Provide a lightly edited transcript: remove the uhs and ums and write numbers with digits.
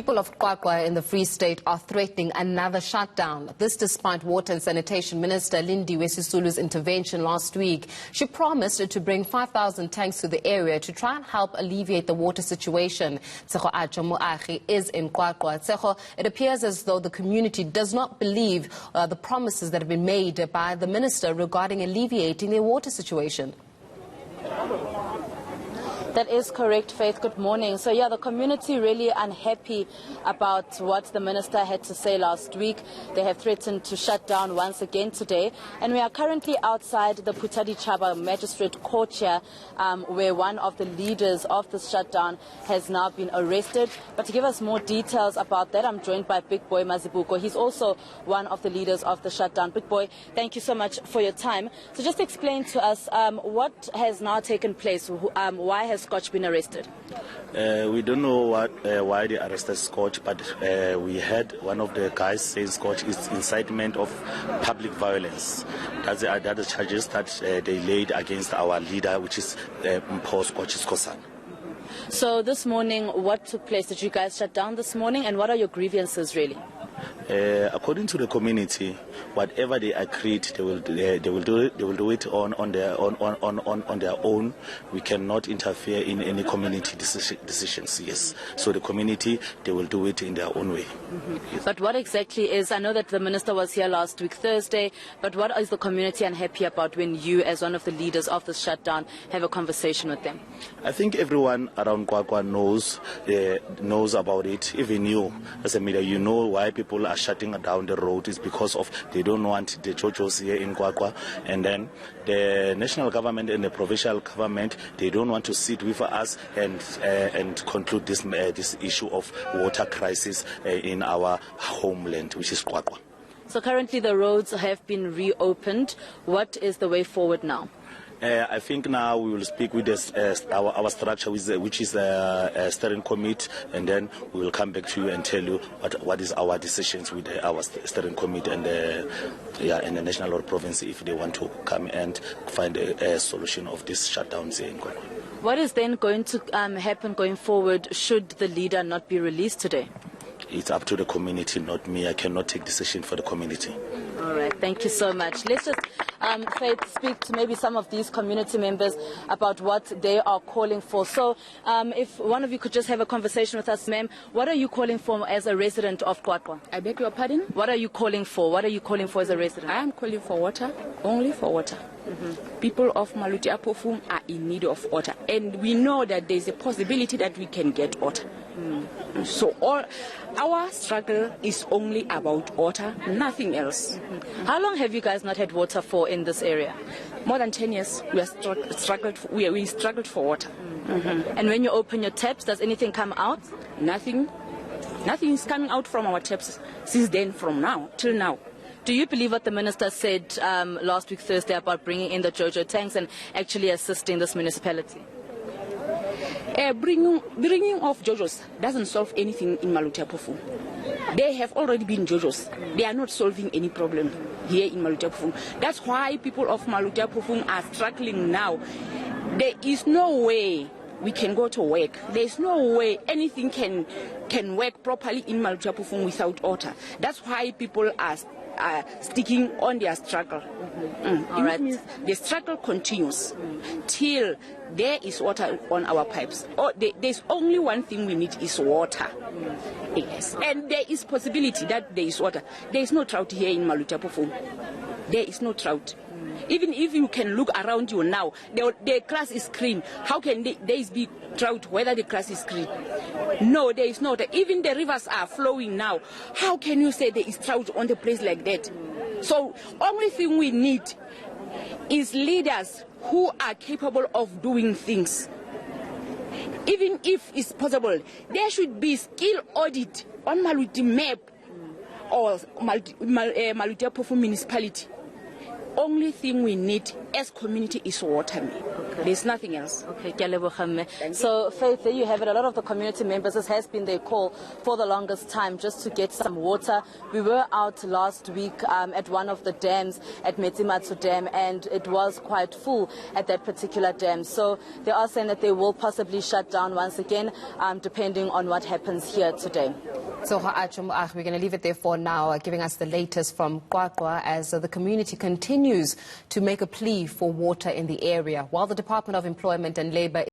People of QwaQwa in the Free State are threatening another shutdown. This despite Water and Sanitation Minister Lindiwe Sisulu's intervention last week. She promised to bring 5,000 tanks to the area to try and help alleviate the water situation. Tseho Ajo is in QwaQwa. Tseho, it appears as though the community does not believe the promises that have been made by the minister regarding alleviating their water situation. That is correct, Faith. Good morning. So yeah, the community really unhappy about what the minister had to say last week. They have threatened to shut down once again today. And we are currently outside the Putadi Chaba Magistrate Court here, where one of the leaders of this shutdown has now been arrested. But to give us more details about that, I'm joined by Big Boy Mazibuko. He's also one of the leaders of the shutdown. Big Boy, thank you so much for your time. So just explain to us what has now taken place. Why has Scotch been arrested? We don't know why they arrested Scotch, but we heard one of the guys saying Scotch is incitement of public violence. That's the charges that they laid against our leader, which is Mpho Scotch's Kosan. So this morning, what took place? Did you guys shut down this morning, and what are your grievances really? According to the community, whatever they agreed, they will do it on their own. We cannot interfere in any community decisions. Yes, so the community, they will do it in their own way. Yes. But what exactly is? I know that the minister was here last week Thursday. But what is the community unhappy about when you, as one of the leaders of the shutdown, have a conversation with them? I think everyone around QwaQwa knows about it. Even you, as a media, you know why people are shutting down the road is because of they don't want the JoJos here in QwaQwa, and then the national government and the provincial government, they don't want to sit with us and conclude this issue of water crisis in our homeland, which is QwaQwa. So currently the roads have been reopened. What is the way forward now? I think now we will speak with our structure, which is a steering committee, and then we will come back to you and tell you what is our decisions with our steering committee and the national or province if they want to come and find a solution of this shutdowns here in QwaQwa. What is then going to happen going forward should the leader not be released today? It's up to the community, not me. I cannot take decision for the community. All right, thank you so much. Let's just Faith, speak to maybe some of these community members about what they are calling for. So if one of you could just have a conversation with us, ma'am, what are you calling for as a resident of QwaQwa? I beg your pardon? What are you calling for? What are you calling for as a resident? I am calling for water, only for water. People of Maluti Apofum are in need of water, and we know that there is a possibility that we can get water. So all our struggle is only about water, nothing else. How long have you guys not had water for in this area? More than 10 years we struggled for water. And when you open your taps, does anything come out? Nothing is coming out from our taps since then, from now till now. Do you believe what the minister said last week Thursday about bringing in the JoJo tanks and actually assisting this municipality? Bringing of JoJos doesn't solve anything in Maluti Apofum. They have already been JoJos. They are not solving any problem here in Maluti Apofum. That's why people of Maluti Apofum are struggling now. There is no way we can go to work. There is no way anything can work properly in Maluti Apofum without water. That's why people are sticking on their struggle. All right. Means the struggle continues till there is water on our pipes. There's only one thing we need is water. Yes. And there is possibility that there is water. There is no drought here in Maluti Apofum. There is no drought. Even if you can look around you now, the grass is green. How can there be drought whether the grass is green? No, there is not. Even the rivers are flowing now. How can you say there is drought on the place like that? So only thing we need is leaders who are capable of doing things. Even if it's possible, there should be skill audit on Maluti map or Maluti Apofum municipality. Only thing we need as community is water. There's nothing else. Okay, ke a leboga mme. So, Faith, there you have it. A lot of the community members, this has been their call for the longest time, just to get some water. We were out last week at one of the dams, at Metsimatsu Dam, and it was quite full at that particular dam. So they are saying that they will possibly shut down once again, depending on what happens here today. So we're going to leave it there for now, giving us the latest from QwaQwa as the community continues to make a plea for water in the area, while the Department of Employment and Labour